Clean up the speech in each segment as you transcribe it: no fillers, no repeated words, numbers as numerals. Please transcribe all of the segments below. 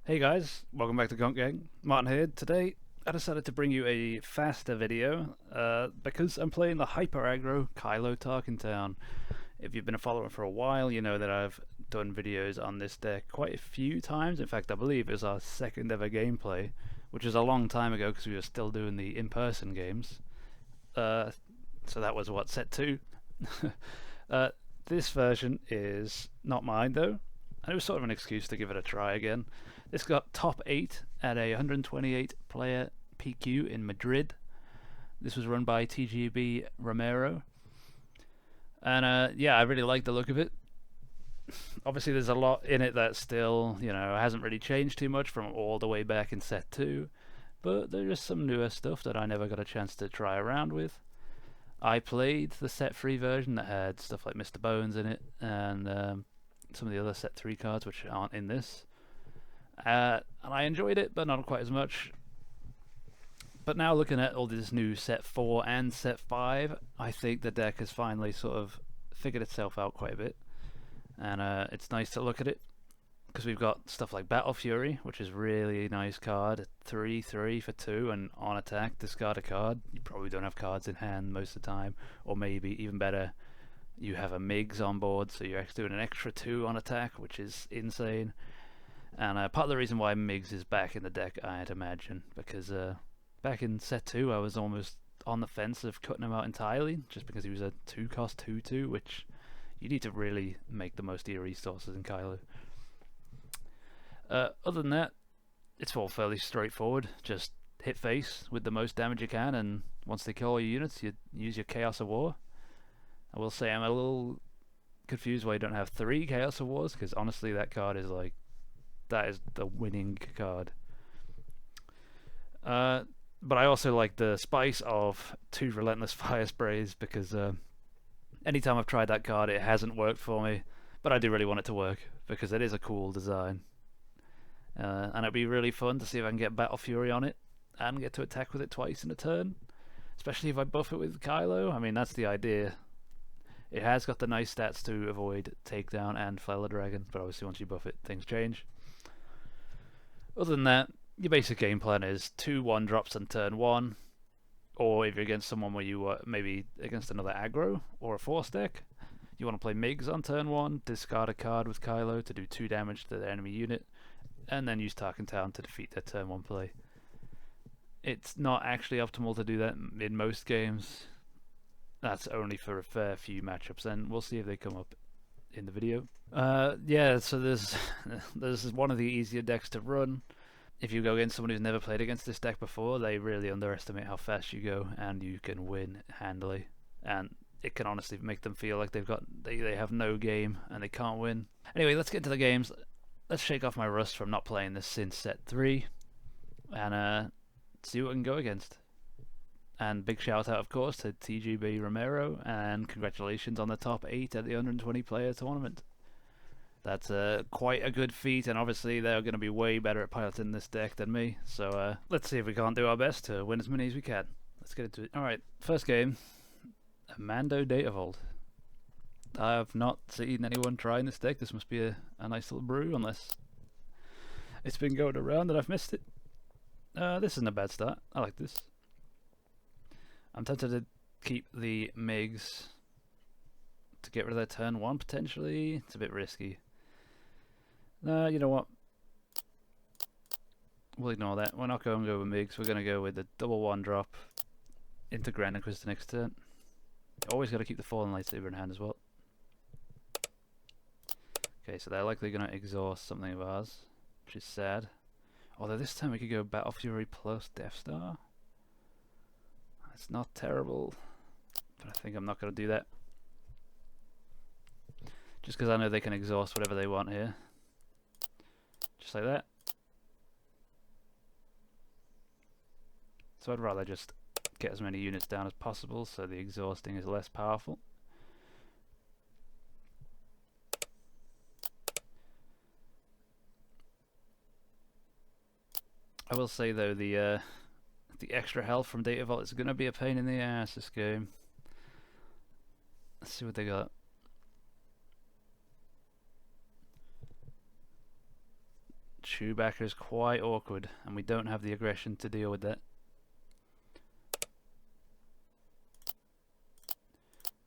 Hey guys, welcome back to Gonk Gang. Martin here. Today I decided to bring you a faster video because I'm playing the hyper aggro Kylo TarkinTown. If you've been a follower for a while, you know that I've done videos on this deck quite a few times. In fact, I believe it was our second ever gameplay, which is a long time ago because we were still doing the in-person games. So that was what, set 2? uh, this version is not mine though, and it was sort of an excuse to give it a try again. This got top 8 at a 128 player PQ in Madrid. This was run by TGB Romero. And yeah, I really like the look of it. Obviously, there's a lot in it that still, hasn't really changed too much from all the way back in set 2. But there is some newer stuff that I never got a chance to try around with. I played the set 3 version that had stuff like Mr. Bones in it, and some of the other set 3 cards which aren't in this. And I enjoyed it, but not quite as much. But now looking at all this new set 4 and set 5, I think the deck has finally sort of figured itself out quite a bit. And it's nice to look at it, because we've got stuff like Battle Fury, which is really nice card, 3/3 for 2, and on attack, discard a card. You probably don't have cards in hand most of the time, or maybe even better, you have a Migs on board, so you're actually doing an extra 2 on attack, which is insane. And part of the reason why Migs is back in the deck, I'd imagine, because back in set 2 I was almost on the fence of cutting him out entirely, just because he was a 2-cost 2/2, which you need to really make the most of your resources in Kylo. Other than that, it's all fairly straightforward. Just hit face with the most damage you can, and once they kill all your units, you use your Chaos of War. I will say I'm a little confused why you don't have 3 Chaos of Wars, because honestly that card is like, that is the winning card. But I also like the spice of 2 Relentless Fire Sprays, because anytime I've tried that card it hasn't worked for me, but I do really want it to work because it is a cool design. And it'd be really fun to see if I can get Battle Fury on it and get to attack with it twice in a turn, especially if I buff it with Kylo. I mean, that's the idea. It has got the nice stats to avoid Takedown and Flail the Dragon, but obviously once you buff it, things change. Other than that, your basic game plan is 2 1-drops on turn 1, or if you're against someone where you maybe against another aggro or a force deck, you want to play Migs on turn 1, discard a card with Kylo to do 2 damage to the enemy unit, and then use TarkinTown to defeat their turn 1 play. It's not actually optimal to do that in most games. That's only for a fair few matchups, and we'll see if they come up in the video. Yeah, so there's one of the easier decks to run. If you go against someone who's never played against this deck before, they really underestimate how fast you go, and you can win handily. And it can honestly make them feel like they have no game and they can't win. Anyway, let's get into the games. Let's shake off my rust from not playing this since set 3, and see what I can go against. And big shout out, of course, to TGB Romero, and congratulations on the top 8 at the 120 player tournament. That's quite a good feat, and obviously they're going to be way better at piloting this deck than me, so let's see if we can't do our best to win as many as we can. Let's get into it. Alright, first game, Amando Davold. I have not seen anyone trying this deck. This must be a nice little brew, unless it's been going around and I've missed it. This isn't a bad start. I like this. I'm tempted to keep the Migs to get rid of their turn 1 potentially. It's a bit risky. No, you know what? We'll ignore that. We're not going to go with Migs. We're going to go with the double 1-drop into Grand Inquisitor next turn. Always got to keep the Fallen Lightsaber in hand as well. Okay, so they're likely going to exhaust something of ours, which is sad. Although this time we could go Battle Fury plus Death Star. It's not terrible, but I think I'm not going to do that. Just because I know they can exhaust whatever they want here. Just like that. So I'd rather just get as many units down as possible so the exhausting is less powerful. I will say though, the extra health from Data Vault is going to be a pain in the ass this game. Let's see what they got. Chewbacca's quite awkward, and we don't have the aggression to deal with that.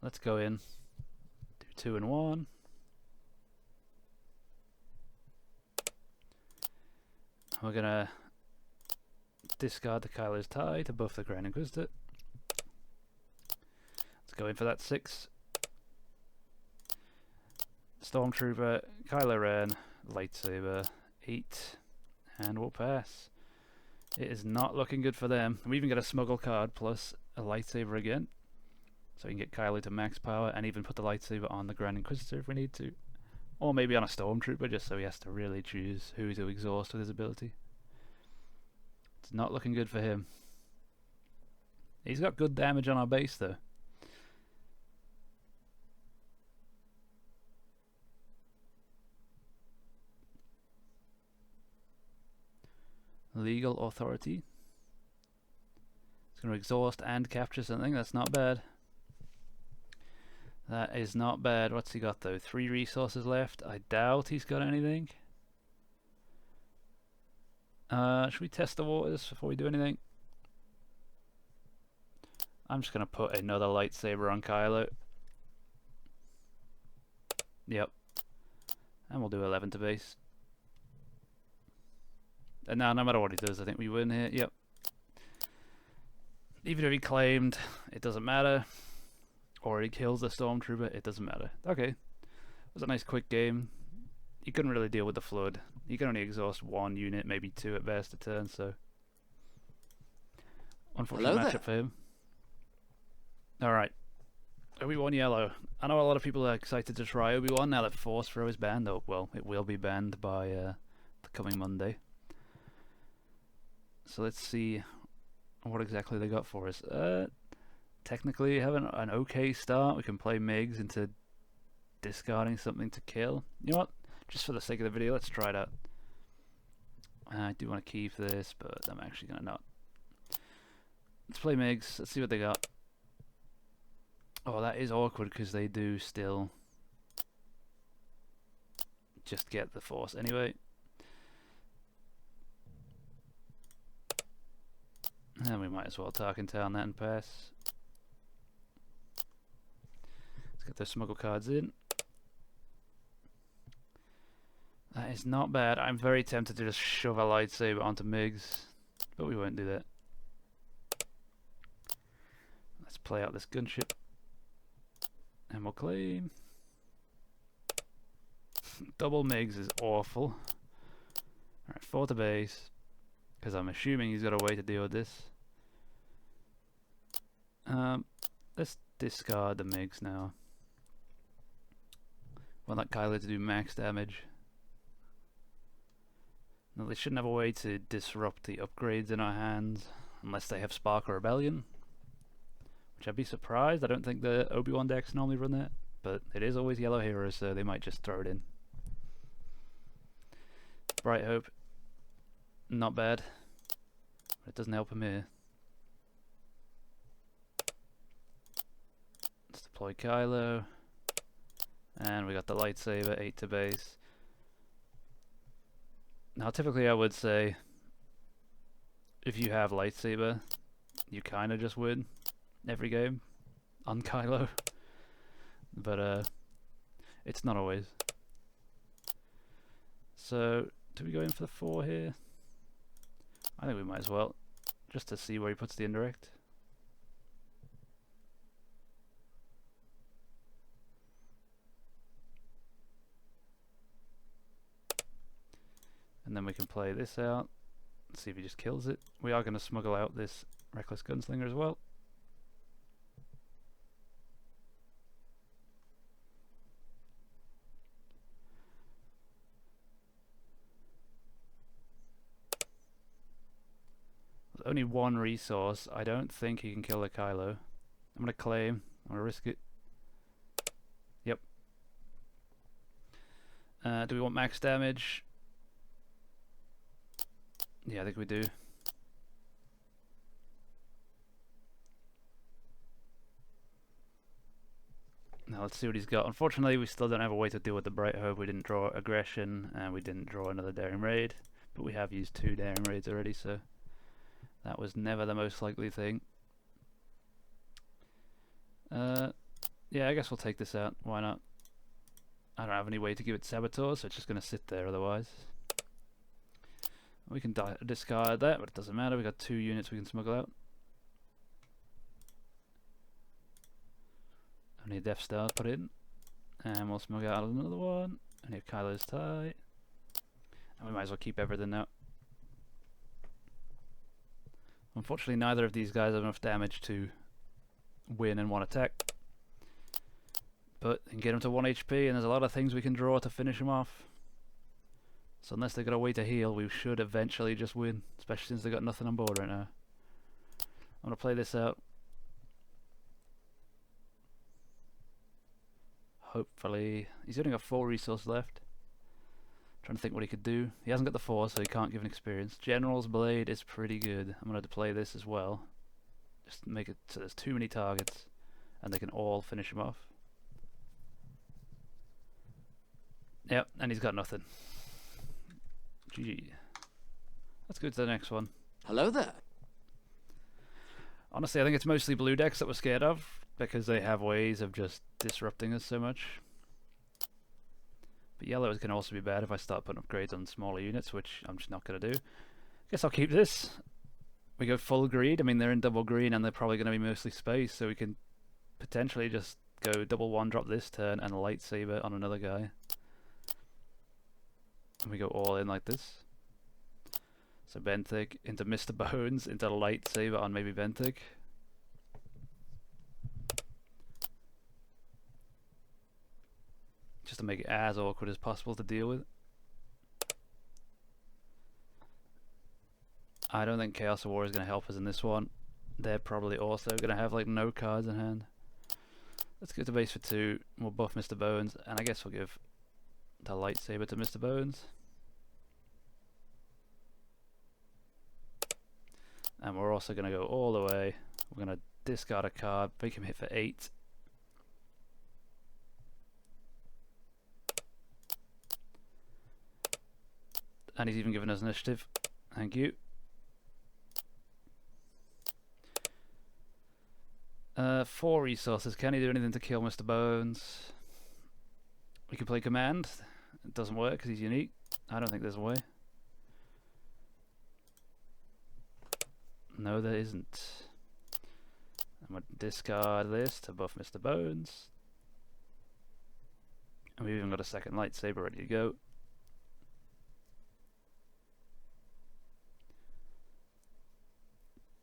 Let's go in, do 2 and 1. We're gonna discard the Kylo's tie to buff the Grand Inquisitor. Let's go in for that 6. Stormtrooper, Kylo Ren, lightsaber, 8, and we'll pass. It is not looking good for them. We even get a smuggle card plus a lightsaber again. So we can get Kylo to max power and even put the lightsaber on the Grand Inquisitor if we need to. Or maybe on a Stormtrooper, just so he has to really choose who to exhaust with his ability. It's not looking good for him. He's got good damage on our base though. Legal authority. It's going to exhaust and capture something. That's not bad. That is not bad. What's he got though? 3 resources left. I doubt he's got anything. Should we test the waters before we do anything? I'm just going to put another lightsaber on Kylo. Yep. And we'll do 11 to base. And now, no matter what he does, I think we win here. Yep. Even if he claimed, it doesn't matter. Or he kills the Stormtrooper, it doesn't matter. Okay. It was a nice quick game. He couldn't really deal with the Flood. He can only exhaust 1 unit, maybe 2 at best a turn, so... Unfortunate matchup for him. Alright. Obi-Wan yellow. I know a lot of people are excited to try Obi-Wan now that Force Throw is banned. Oh, well, it will be banned by the coming Monday. So let's see what exactly they got for us. Technically, having an okay start. We can play MiGs into discarding something to kill. You know what? Just for the sake of the video, let's try it out. I do want to keep this, but I'm actually going to not. Let's play MiGs. Let's see what they got. Oh, that is awkward because they do still just get the Force anyway. And we might as well TarkinTown that and pass. Let's get those smuggle cards in. That is not bad. I'm very tempted to just shove a lightsaber onto MiGs, but we won't do that. Let's play out this gunship. And we'll claim. Double MiGs is awful. Alright, 4 to base. Because I'm assuming he's got a way to deal with this. Let's discard the MiGs now. Want that Kylo to do max damage. No, they shouldn't have a way to disrupt the upgrades in our hands unless they have Spark or Rebellion. Which I'd be surprised. I don't think the Obi-Wan decks normally run that. But it is always yellow heroes, so they might just throw it in. Bright Hope. Not bad. But it doesn't help him here. Let's deploy Kylo. And we got the lightsaber, 8 to base. Now typically I would say if you have lightsaber, you kinda just win every game on Kylo. But it's not always. So do we go in for the 4 here? I think we might as well, just to see where he puts the indirect. And then we can play this out, see if he just kills it. We are going to smuggle out this Reckless Gunslinger as well. There's only 1 resource. I don't think he can kill the Kylo. I'm going to claim. I'm going to risk it. Yep. Do we want max damage? Yeah, I think we do. Now let's see what he's got. Unfortunately, we still don't have a way to deal with the Bright Hope. We didn't draw aggression, and we didn't draw another Daring Raid. but we have used 2 daring raids already, so that was never the most likely thing. Yeah, I guess we'll take this out. Why not? I don't have any way to give it Saboteur, so it's just going to sit there otherwise. We can discard that, but it doesn't matter. We've got 2 units we can smuggle out. I need Death Star put in. And we'll smuggle out another one. I need Kylo's tie. And we might as well keep everything out. Unfortunately, neither of these guys have enough damage to win in one attack. But you can get them to 1 HP, and there's a lot of things we can draw to finish them off. So unless they've got a way to heal, we should eventually just win. Especially since they've got nothing on board right now. I'm going to play this out. Hopefully... He's only got 4 resources left. Trying to think what he could do. He hasn't got the 4, so he can't give an experience. General's Blade is pretty good. I'm going to play this as well. Just make it so there's too many targets, and they can all finish him off. Yep, and he's got nothing. GG. Let's go to the next one. Hello there. Honestly, I think it's mostly blue decks that we're scared of, because they have ways of just disrupting us so much. But yellow can also be bad if I start putting upgrades on smaller units, which I'm just not going to do. Guess I'll keep this. We go full greed. I mean, they're in double green and they're probably going to be mostly space, so we can potentially just go double 1-drop this turn and a lightsaber on another guy. And we go all in like this. So Benthic into Mr. Bones, into lightsaber on maybe Benthic. Just to make it as awkward as possible to deal with. I don't think Chaos War is going to help us in this one. They're probably also going to have like no cards in hand. Let's go to base for 2. We'll buff Mr. Bones, and I guess we'll give the lightsaber to Mr. Bones. And we're also going to go all the way. We're going to discard a card, make him hit for 8. And he's even given us initiative. Thank you. 4 resources. Can he do anything to kill Mr. Bones? We can play command. It doesn't work because he's unique. I don't think there's a way. No, there isn't. I'm going to discard this to buff Mr. Bones. And we've even got a second lightsaber ready to go.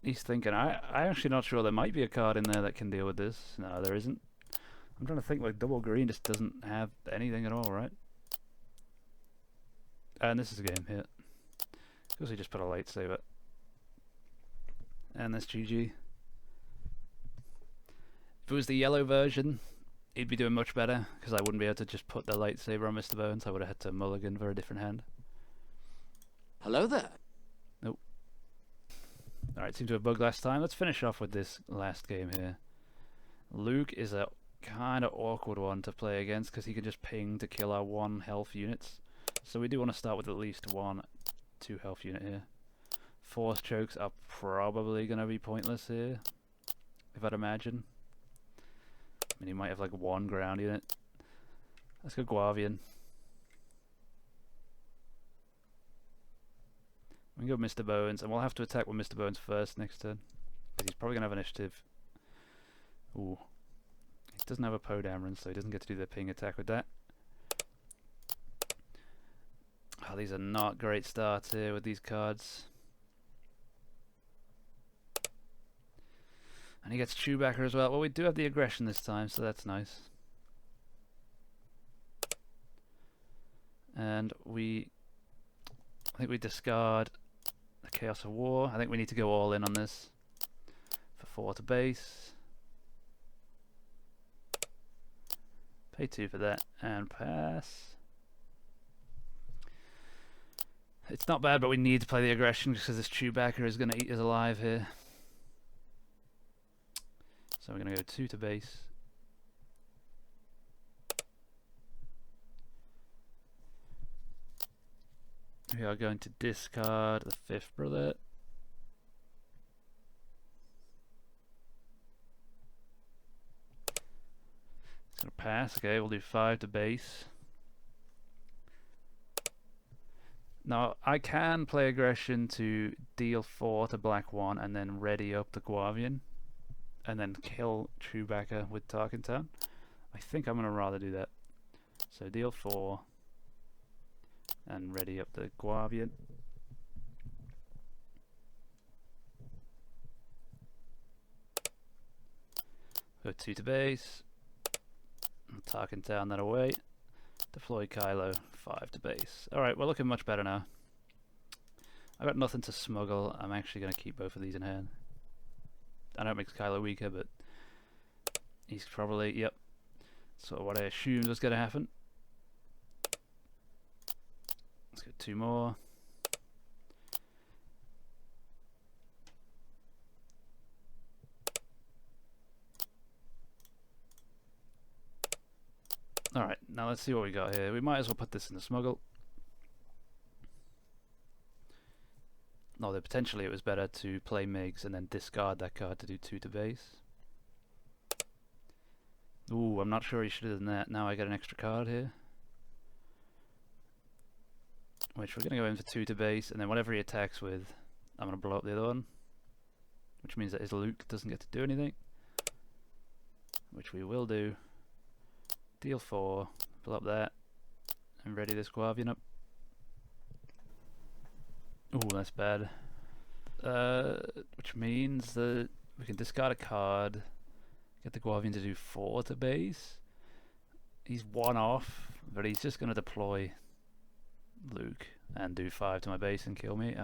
He's thinking, I'm actually not sure. There might be a card in there that can deal with this. No, there isn't. I'm trying to think, like, double green just doesn't have anything at all, right? And this is a game hit. Because he just put a lightsaber. And that's GG. If it was the yellow version, he'd be doing much better, because I wouldn't be able to just put the lightsaber on Mr. Bones. I would have had to mulligan for a different hand. Hello there. Nope. Alright, seemed to have bugged last time. Let's finish off with this last game here. Luke is a kind of awkward one to play against, because he can just ping to kill our 1 health units. So we do want to start with at least 1 2 health unit here. Force chokes are probably going to be pointless here, if I'd imagine. I mean, he might have like 1 ground unit. Let's go Guavian. We can go Mr. Bones, and we'll have to attack with Mr. Bones first next turn, because he's probably going to have initiative. Ooh. He doesn't have a Poe Dameron, so he doesn't get to do the ping attack with that. Oh, these are not great starts here with these cards. And he gets Chewbacca as well. Well, we do have the aggression this time, so that's nice. And I think we discard the Chaos of War. I think we need to go all in on this for 4 to base. Pay 2 for that and pass. It's not bad, but we need to play the aggression because this Chewbacca is going to eat us alive here. So we're going to go 2 to base. We are going to discard the fifth brother. It's going to pass. Okay, we'll do 5 to base. Now, I can play aggression to deal 4 to black 1 and then ready up the Guavian and then kill Chewbacca with TarkinTown. I think I'm going to rather do that. So deal 4 and ready up the Guavian. Go 2 to base. TarkinTown that away. Deploy Kylo, 5 to base. Alright, we're looking much better now. I've got nothing to smuggle. I'm actually going to keep both of these in hand. I know it makes Kylo weaker, but he's probably, yep. So what I assumed was going to happen. Let's get 2 more. Alright, now let's see what we got here. We might as well put this in the smuggle. Although potentially it was better to play Migs and then discard that card to do 2 to base. Ooh, I'm not sure he should have done that. Now I get an extra card here. Which we're going to go in for 2 to base, and then whatever he attacks with, I'm going to blow up the other one. Which means that his Luke doesn't get to do anything. Which we will do. Deal 4, pull up that, and ready this Guavian up. Ooh, that's bad. Which means that we can discard a card, get the Guavian to do 4 to base. He's 1 off, but he's just going to deploy Luke and do 5 to my base and kill me.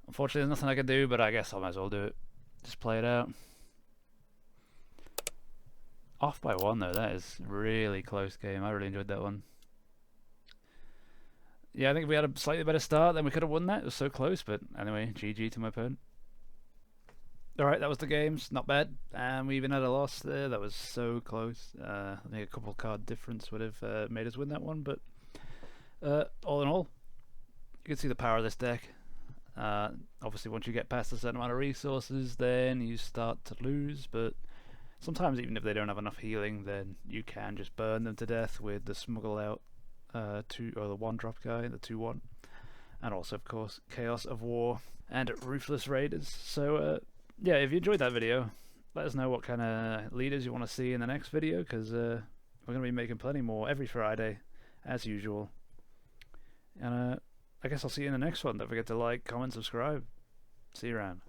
Unfortunately, there's nothing I can do, but I guess I might as well do it. Just play it out. Off by 1 though, that is really close game. I really enjoyed that one. Yeah, I think if we had a slightly better start, then we could have won that. It was so close, but anyway, GG to my opponent. Alright, that was the games. Not bad. And we even had a loss there. That was so close. I think a couple card difference would have made us win that one, but all in all, you can see the power of this deck. Obviously, once you get past a certain amount of resources, then you start to lose, but sometimes even if they don't have enough healing, then you can just burn them to death with the smuggle out 2 or the 1-drop guy, the 2/1, and also of course Chaos of War and Ruthless Raiders. So yeah, if you enjoyed that video, let us know what kind of leaders you want to see in the next video, because we're going to be making plenty more every Friday as usual. And I guess I'll see you in the next one. Don't forget to like, comment, subscribe. See you around.